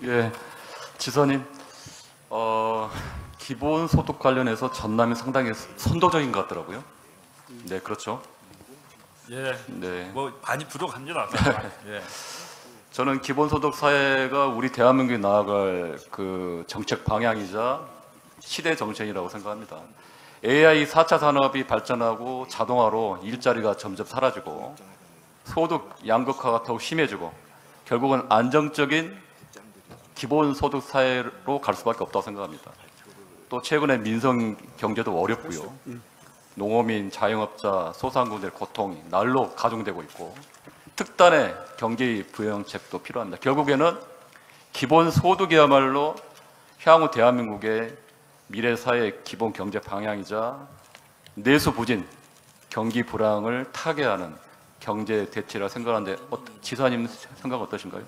예, 지사님, 기본소득 관련해서 전남이 상당히 선도적인 것 같더라고요. 네, 그렇죠. 예, 네. 뭐 많이 부족합니다. 예. 저는 기본소득 사회가 우리 대한민국이 나아갈 그 정책 방향이자 시대 정책이라고 생각합니다. AI 4차 산업이 발전하고 자동화로 일자리가 점점 사라지고 소득 양극화가 더욱 심해지고 결국은 안정적인 기본소득 사회로 갈 수밖에 없다고 생각합니다. 또 최근에 민생 경제도 어렵고요. 농어민, 자영업자, 소상공인들의 고통이 날로 가중되고 있고 특단의 경제 부양책도 필요합니다. 결국에는 기본소득이야말로 향후 대한민국의 미래 사회의 기본 경제 방향이자 내수 부진, 경기 불황을 타개하는 경제 대책이라 생각하는데 지사님 생각 어떠신가요?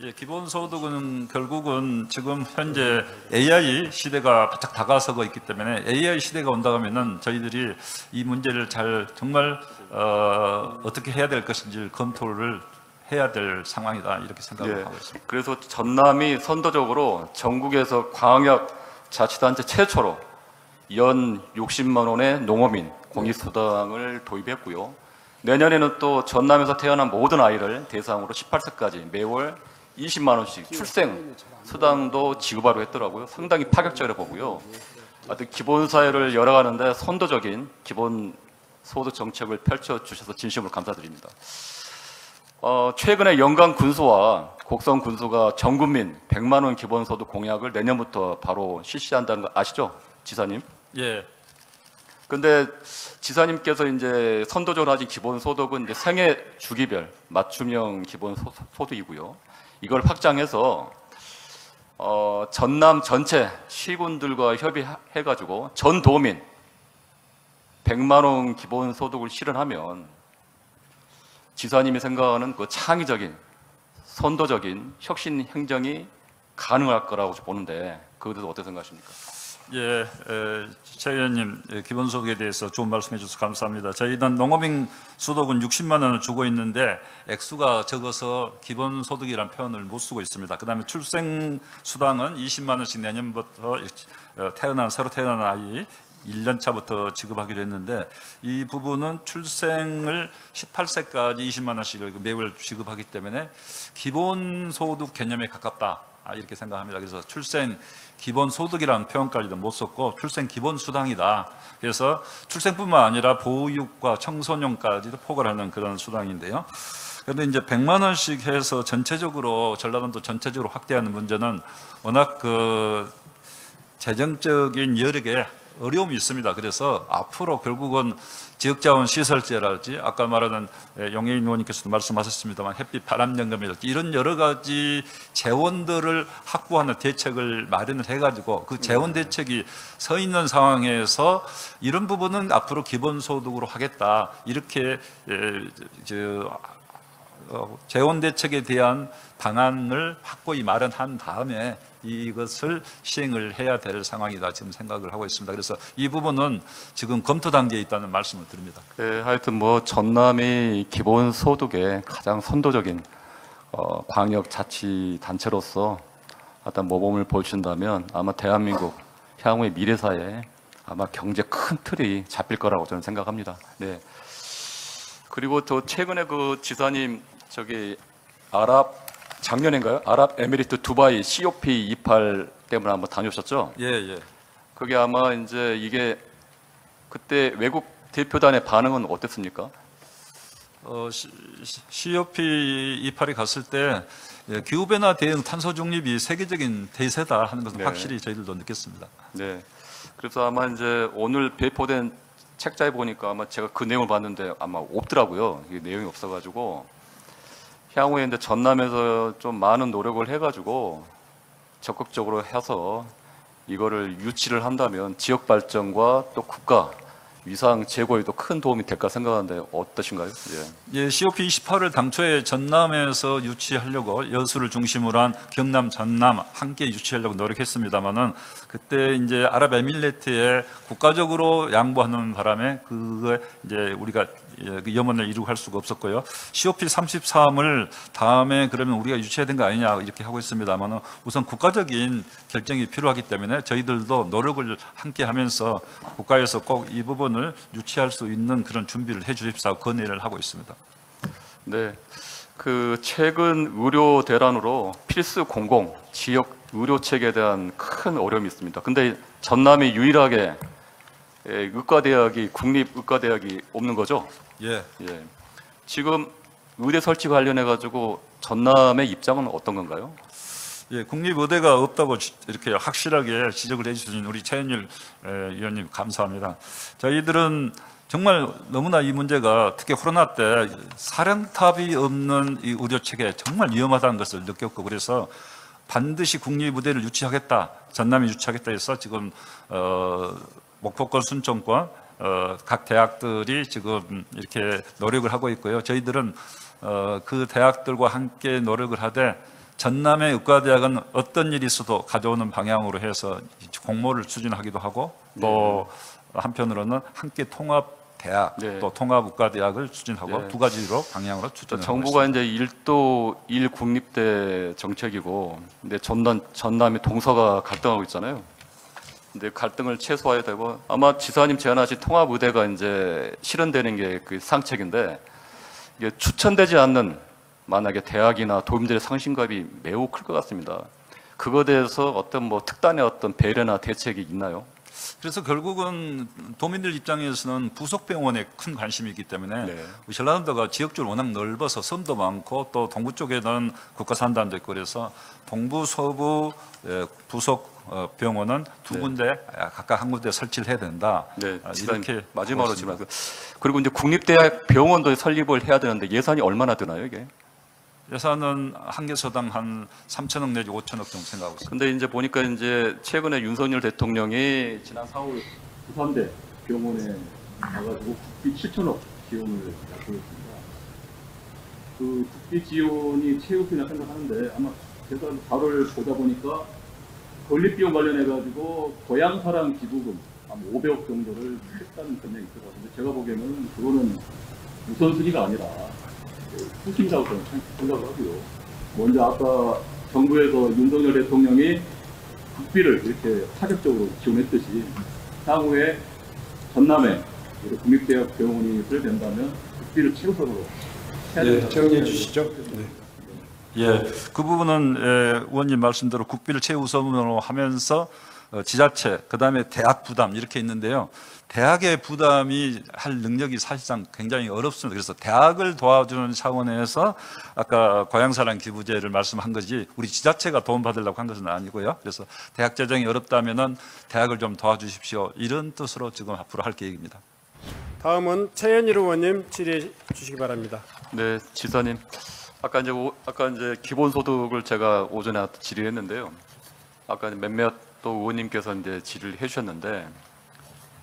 예, 기본소득은 결국은 지금 현재 AI 시대가 바짝 다가서고 있기 때문에 AI 시대가 온다 하면은 저희들이 이 문제를 잘 정말 어떻게 해야 될 것인지 검토를 해야 될 상황이다 이렇게 생각을 하고 있습니다. 그래서 전남이 선도적으로 전국에서 광역 자치단체 최초로 연 60만 원의 농어민 공익수당을 도입했고요. 내년에는 또 전남에서 태어난 모든 아이를 대상으로 18세까지 매월 20만 원씩 출생 수당도 지급하려 했더라고요. 상당히 파격적이라 보고요. 하여튼 기본사회를 열어가는데 선도적인 기본 소득 정책을 펼쳐주셔서 진심으로 감사드립니다. 최근에 영광 군수와 곡성 군수가 전 국민 100만 원 기본소득 공약을 내년부터 바로 실시한다는 거 아시죠, 지사님? 예. 근데 지사님께서 이제 선도적으로 하신 기본소득은 이제 생애 주기별 맞춤형 기본소득이고요. 이걸 확장해서 전남 전체 시군들과 협의해가지고 전 도민 100만 원 기본소득을 실현하면 지사님이 생각하는 그 창의적인 선도적인 혁신 행정이 가능할 거라고 보는데 그것에 대해서 어떻게 생각하십니까? 예, 최 의원님 기본소득에 대해서 좋은 말씀해 주셔서 감사합니다. 저희는 농어민 소득은 60만 원을 주고 있는데 액수가 적어서 기본소득이라는 표현을 못 쓰고 있습니다. 그 다음에 출생수당은 20만 원씩 내년부터 새로 태어난 아이 1년 차부터 지급하기로 했는데 이 부분은 출생을 18세까지 20만 원씩 매월 지급하기 때문에 기본소득 개념에 가깝다 이렇게 생각합니다. 그래서 출생 기본소득이라는 표현까지도 못 썼고 출생 기본수당이다. 그래서 출생뿐만 아니라 보육과 청소년까지도 포괄하는 그런 수당인데요. 그런데 이제 100만 원씩 해서 전체적으로 전라남도 전체적으로 확대하는 문제는 워낙 그 재정적인 여러 개 어려움이 있습니다. 그래서 앞으로 결국은 지역자원시설제랄지 아까 말하는 용해인 의원님께서도 말씀하셨습니다만 햇빛 바람연금이랄지 이런 여러 가지 재원들을 확보하는 대책을 마련을 해가지고 그 재원 대책이 서 있는 상황에서 이런 부분은 앞으로 기본소득으로 하겠다 이렇게 재원 대책에 대한 방안을 확고히 마련한 다음에 이것을 시행을 해야 될 상황이다 지금 생각을 하고 있습니다. 그래서 이 부분은 지금 검토 단계에 있다는 말씀을 드립니다. 네, 하여튼 뭐 전남이 기본소득의 가장 선도적인 광역자치단체로서 어떤 모범을 보여준다면 아마 대한민국 향후의 미래사회에 아마 경제 큰 틀이 잡힐 거라고 저는 생각합니다. 네. 그리고 또 최근에 그 지사님 저기 작년인가요? 아랍에미리트 두바이 COP28 때문에 한번 다녀오셨죠? 예, 예. 그게 아마 이제 이게 그때 외국 대표단의 반응은 어땠습니까? COP28에 갔을 때 기후변화 대응 탄소 중립이 세계적인 대세다 하는 것은 네. 확실히 저희들도 느꼈습니다. 네. 그래서 아마 이제 오늘 배포된 책자에 보니까 아마 제가 그 내용을 봤는데 아마 없더라고요. 이게 내용이 없어가지고 향후에 이제 전남에서 좀 많은 노력을 해가지고 적극적으로 해서 이거를 유치를 한다면 지역 발전과 또 국가 위상 제고에도 큰 도움이 될까 생각하는데 어떠신가요? 예. 예, COP28을 당초에 전남에서 유치하려고 여수를 중심으로 한 경남, 전남 함께 유치하려고 노력했습니다만은 그때 이제 아랍에미리트에 국가적으로 양보하는 바람에 그거 이제 우리가 그 염원을 이루고 할 수가 없었고요. COP 33을 다음에 그러면 우리가 유치해야 되는 거 아니냐 이렇게 하고 있습니다만 우선 국가적인 결정이 필요하기 때문에 저희들도 노력을 함께 하면서 국가에서 꼭 이 부분을 유치할 수 있는 그런 준비를 해 주십사 건의를 하고 있습니다. 네, 그 최근 의료 대란으로 필수 공공 지역 의료 체계에 대한 큰 어려움이 있습니다. 근데 전남이 유일하게 의과대학이 국립의과대학이 없는 거죠? 예. 예. 지금 의대 설치 관련해 가지고 전남의 입장은 어떤 건가요? 예, 국립의대가 없다고 이렇게 확실하게 지적을 해주신 우리 최현일 위원님 감사합니다. 저희들은 정말 너무나 이 문제가 특히 코로나 때 사령탑이 없는 이 의료체계 정말 위험하다는 것을 느꼈고 그래서 반드시 국립의대를 유치하겠다, 전남이 유치하겠다 해서 지금 목포권 순천권 각 대학들이 지금 이렇게 노력을 하고 있고요. 저희들은 그 대학들과 함께 노력을 하되 전남의 의과대학은 어떤 일이 있어도 가져오는 방향으로 해서 공모를 추진하기도 하고 또 한편으로는 함께 통합대학 네. 또 통합의과대학을 추진하고 네. 두 가지로 방향으로 추진하고 정부가 있습니다. 이제 1도 1국립대 정책이고, 근데 전남이 동서가 갈등하고 있잖아요. 근데 갈등을 최소화해야 되고 아마 지사님 제안하신 통합의대가 이제 실현되는 게 그 상책인데 이게 추천되지 않는 만약에 대학이나 도민들의 상심감이 매우 클 것 같습니다. 그거에 대해서 어떤 뭐 특단의 어떤 배려나 대책이 있나요? 그래서 결국은 도민들 입장에서는 부속 병원에 큰 관심이 있기 때문에 네. 전라남도가 지역적으로 워낙 넓어서 섬도 많고 또 동부 쪽에는 국가산단도 있고 그래서 동부 서부 부속 병원은 두 군데 각각 한 군데 설치를 해야 된다. 네, 이렇게 마지막으로 지금 그리고 이제 국립대학 병원도 설립을 해야 되는데 예산이 얼마나 드나요, 이게? 예산은 한 개소당 한 3천억 내지 5천억 정도 생각하고 있습니다. 근데 이제 보니까 이제 최근에 윤석열 대통령이 지난 4월 부산대 병원에 가가지고 국비 7천억 지원을 약속했습니다. 그 국비 지원이 최우선이라 생각하는데 아마 제가 자료를 보다 보니까 건립비용 관련해가지고 고향사랑 기부금 한 500억 정도를 했다는 전략이 있더라고요. 제가 보기에는 그거는 우선순위가 아니라 후순위라고 저는 생각을 하고요. 먼저 아까 정부에서 윤석열 대통령이 국비를 이렇게 파격적으로 지원했듯이 향후에 전남에 국립대학 병원이 된다면 국비를 최우선으로 해야 된다. 정리해 주시죠. 네. 예, 그 부분은 의원님 말씀대로 국비를 최우선으로 하면서 지자체, 그다음에 대학 부담 이렇게 있는데요. 대학의 부담이 할 능력이 사실상 굉장히 어렵습니다. 그래서 대학을 도와주는 차원에서 아까 고향사랑 기부제를 말씀한 거지 우리 지자체가 도움받으려고 한 것은 아니고요. 그래서 대학 재정이 어렵다면은 대학을 좀 도와주십시오. 이런 뜻으로 지금 앞으로 할 계획입니다. 다음은 최현일 의원님 질의해 주시기 바랍니다. 네, 지사님. 아까 이제 기본소득을 제가 오전에 질의했는데요. 아까 몇몇 또 의원님께서 이제 질의를 해주셨는데,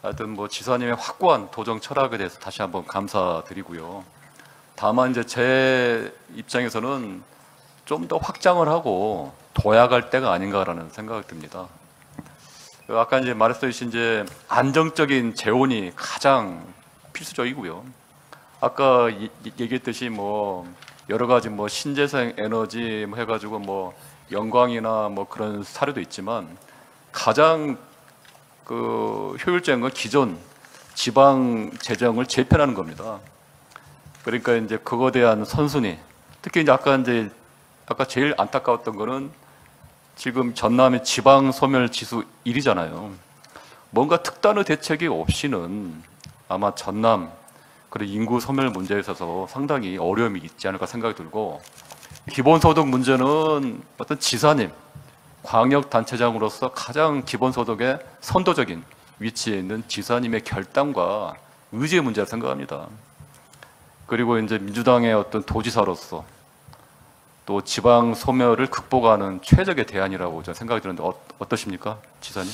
하여튼 뭐 지사님의 확고한 도정 철학에 대해서 다시 한번 감사드리고요. 다만 이제 제 입장에서는 좀 더 확장을 하고 도약할 때가 아닌가라는 생각이 듭니다. 아까 이제 말씀해주신 이제 안정적인 재원이 가장 필수적이고요. 아까 얘기했듯이 뭐 여러 가지 뭐 신재생 에너지 뭐 해가지고 뭐 영광이나 뭐 그런 사례도 있지만 가장 그 효율적인 건 기존 지방 재정을 재편하는 겁니다. 그러니까 이제 그거에 대한 선순위, 특히 이제 아까 제일 안타까웠던 거는 지금 전남의 지방 소멸 지수 1위잖아요. 뭔가 특단의 대책이 없이는 아마 전남 그리고 인구 소멸 문제에 있어서 상당히 어려움이 있지 않을까 생각이 들고, 기본소득 문제는 어떤 지사님, 광역단체장으로서 가장 기본소득의 선도적인 위치에 있는 지사님의 결단과 의지의 문제라 생각합니다. 그리고 이제 민주당의 어떤 도지사로서 또 지방 소멸을 극복하는 최적의 대안이라고 저는 생각이 드는데 어떠십니까, 지사님?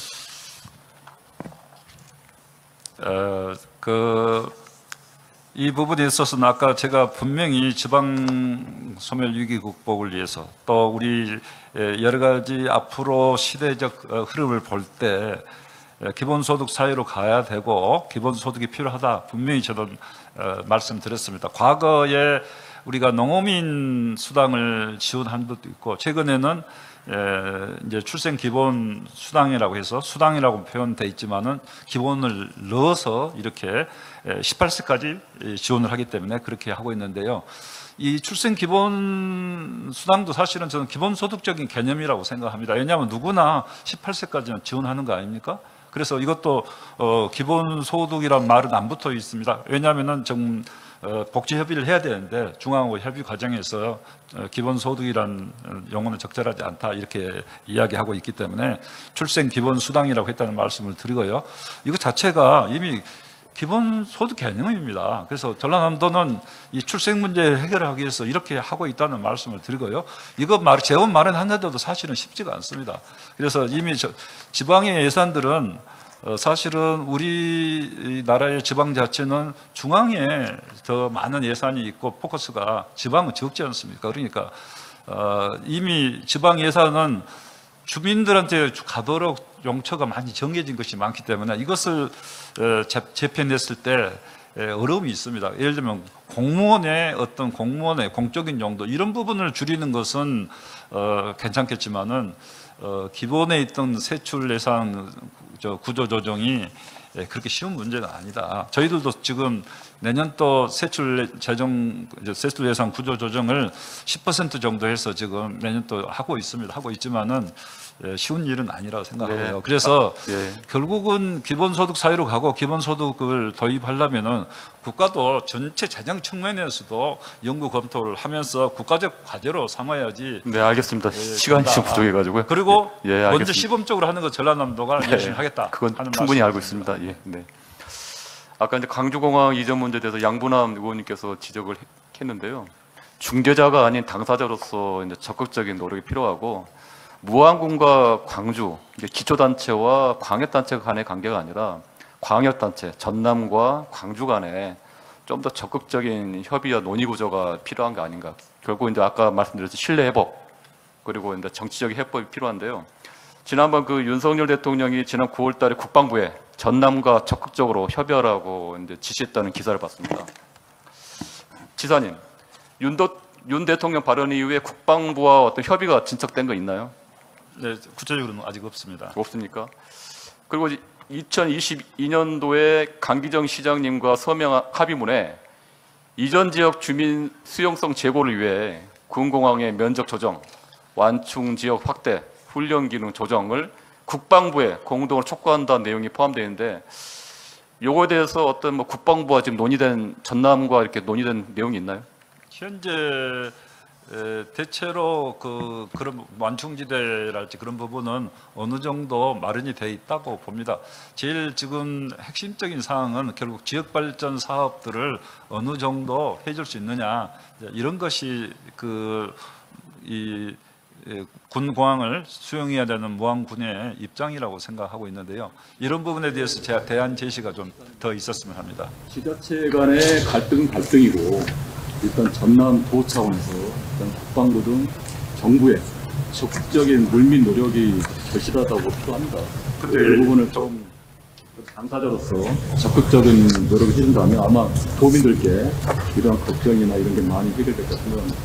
이 부분에 있어서는 아까 제가 분명히 지방 소멸 위기 극복을 위해서 또 우리 여러 가지 앞으로 시대적 흐름을 볼 때 기본소득 사회로 가야 되고 기본소득이 필요하다 분명히 저는 말씀드렸습니다. 과거에 우리가 농어민 수당을 지원한 것도 있고 최근에는 이제 출생 기본 수당이라고 해서 수당이라고 표현돼 있지만은 기본을 넣어서 이렇게 18세까지 지원을 하기 때문에 그렇게 하고 있는데요. 이 출생 기본 수당도 사실은 저는 기본소득적인 개념이라고 생각합니다. 왜냐하면 누구나 18세까지는 지원하는 거 아닙니까? 그래서 이것도 기본소득이란 말은 안 붙어 있습니다. 왜냐하면은 좀 복지협의를 해야 되는데 중앙하고 협의 과정에서 기본소득이란 용어는 적절하지 않다 이렇게 이야기하고 있기 때문에 출생 기본수당이라고 했다는 말씀을 드리고요. 이거 자체가 이미 기본소득 개념입니다. 그래서 전라남도는 이 출생 문제 해결하기 위해서 이렇게 하고 있다는 말씀을 드리고요. 이거 재원 마련하는데도 사실은 쉽지가 않습니다. 그래서 이미 지방의 예산들은 사실은 우리나라의 지방자치는 중앙에 더 많은 예산이 있고 포커스가 지방은 적지 않습니까? 그러니까 이미 지방 예산은 주민들한테 가도록 용처가 많이 정해진 것이 많기 때문에 이것을 재편했을 때 어려움이 있습니다. 예를 들면 공무원의 공적인 용도 이런 부분을 줄이는 것은 괜찮겠지만은 기본에 있던 세출 예산 구조 조정이 그렇게 쉬운 문제가 아니다. 저희들도 지금 내년도 세출 예산 구조 조정을 10% 정도 해서 지금 내년도 하고 있습니다. 하고 있지만은 쉬운 일은 아니라고 생각하고요. 네. 그래서 예. 결국은 기본소득 사회로 가고 기본소득을 도입하려면은 국가도 전체 재정 측면에서도 연구 검토를 하면서 국가적 과제로 삼아야지. 네, 알겠습니다. 시간이 좀 부족해가지고요. 그리고 예, 먼저 알겠습니다. 시범적으로 하는 거 전라남도가 네, 열심히 하겠다. 그건 하는 충분히 알고 말씀입니다. 있습니다. 예, 네. 아까 이제 강주공항 이전 문제에 대해서 양분남 의원님께서 지적을 했는데요. 중재자가 아닌 당사자로서 이제 적극적인 노력이 필요하고 무안군과 광주 이게 기초단체와 광역단체 간의 관계가 아니라 광역단체 전남과 광주 간에 좀 더 적극적인 협의와 논의 구조가 필요한 게 아닌가. 결국 이제 아까 말씀드렸듯이 신뢰 회복 그리고 이제 정치적인 해법이 필요한데요. 지난번 그 윤석열 대통령이 지난 9월달에 국방부에 전남과 적극적으로 협의하라고 이제 지시했다는 기사를 봤습니다. 지사님, 윤 대통령 발언 이후에 국방부와 어떤 협의가 진척된 거 있나요? 네, 구체적으로는 아직 없습니다. 없습니까? 그리고 2022년도에 강기정 시장님과 서명 합의문에 이전 지역 주민 수용성 제고를 위해 군공항의 면적 조정, 완충 지역 확대, 훈련 기능 조정을 국방부에 공동으로 촉구한다는 내용이 포함되어 있는데 요거에 대해서 어떤 뭐 국방부와 지금 논의된 전남과 이렇게 논의된 내용이 있나요? 현재 대체로 그런 완충지대랄지 그런 부분은 어느 정도 마련이 돼 있다고 봅니다. 제일 지금 핵심적인 사항은 결국 지역 발전 사업들을 어느 정도 해줄 수 있느냐 이런 것이 이 군공항을 수용해야 되는 무안군의 입장이라고 생각하고 있는데요. 이런 부분에 대해서 제가 대안 제시가 좀 더 있었으면 합니다. 지자체 간의 갈등이고 일단 전남도 차원에서 일단 국방부 등 정부의 적극적인 물밑 노력이 절실하다고 필요합니다. 이 부분을 좀 당사자로서 적극적인 노력을 해준다면 아마 도민들께 이러한 걱정이나 이런 게 많이 해결될 것 같습니다.